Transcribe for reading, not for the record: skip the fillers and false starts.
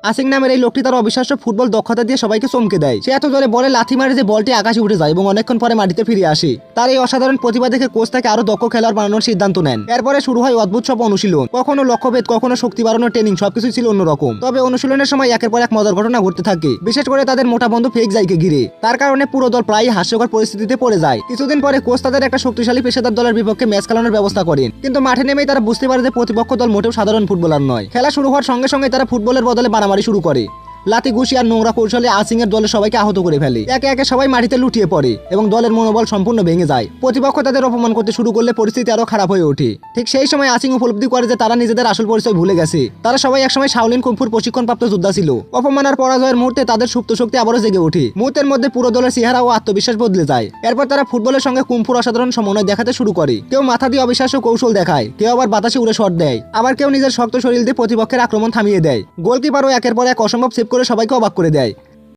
Asking নামের এই লোকটি তার অবিশ্বাস্য ফুটবল দক্ষতা দিয়ে সবাইকে চমকে দেয়। সে এত জোরে বলে লাথি মারে যে বলটি আকাশে উঠে যায় এবং অনেকক্ষণ পরে মাটিতে ফিরে আসে। তার এই অসাধারণ প্রতিভা দেখে কোচ তাকে আরো দক্ষ খেলোয়াড় বানানোর সিদ্ধান্ত নেন। এরপরে শুরু হয় অদ্ভুত সব অনুশীলন, কখনো লক্ষ্যভেদ, কখনো শক্তি বাড়ানোর ট্রেনিং, সবকিছু ছিল অন্যরকম। তবে অনুশীলনের সময় একের পর এক মজার ঘটনা ঘটতে থাকে, বিশেষ করে তাদের মোটা বন্ধু ফেক জাইকে ঘিরে। তার কারণে পুরো দল প্রায় হাস্যকর পরিস্থিতিতে পড়ে যায়। কিছুদিন পরে কোচ তাদের একটা শক্তিশালী পেশাদার দলের বিপক্ষে ম্যাচ খেলানোর ব্যবস্থা করেন, কিন্তু মাঠে নেমেই তারা বুঝতে পারে যে প্রতিপক্ষ দল মোটেও সাধারণ ফুটবলার নয়। খেলা শুরু হওয়ার সঙ্গে সঙ্গে তারা ফুটবলের বদলে মারামারি শুরু করে। লাতি ঘুষি আর নোংরা কৌশলে আসিং এর দলের সবাইকে আহত করে ফেলে। একে একে সবাই মাটিতে লুটিয়ে পড়ে এবং দলের মনোবল সম্পূর্ণ ভেঙে যায়। প্রতিপক্ষ তাদের অপমান করতে শুরু করলে পরিস্থিতি আরো খারাপ হয়ে ওঠে। ঠিক সেই সময় আসিং উপলব্ধি করে যে তারা নিজেদের আসল পরিচয় ভুলে গেছে। তারা সবাই একসময় শাওলিন কুংফুর প্রশিক্ষণপ্রাপ্ত যোদ্ধা ছিল। অপমান আর পরাজয়ের মুহূর্তে তাদের সুপ্ত শক্তি আবারও জেগে ওঠে। মুহূর্তের মধ্যে পুরো দলের চেহারা ও আত্মবিশ্বাস বদলে যায়। এরপর তারা ফুটবলের সঙ্গে কুংফুর অসাধারণ সমন্বয় দেখাতে শুরু করে। কেউ মাথা দিয়ে অবিশ্বাস্য কৌশল দেখায়, কেউ আবার বাতাসে উড়ে শট দেয়, আবার কেউ নিজের শক্ত শরীর দিয়ে প্রতিপক্ষের আক্রমণ থামিয়ে দেয়। গোলকিপারও একের পর এক অসম্ভব সেভ করে সবাইকে অবাক করে দেয়।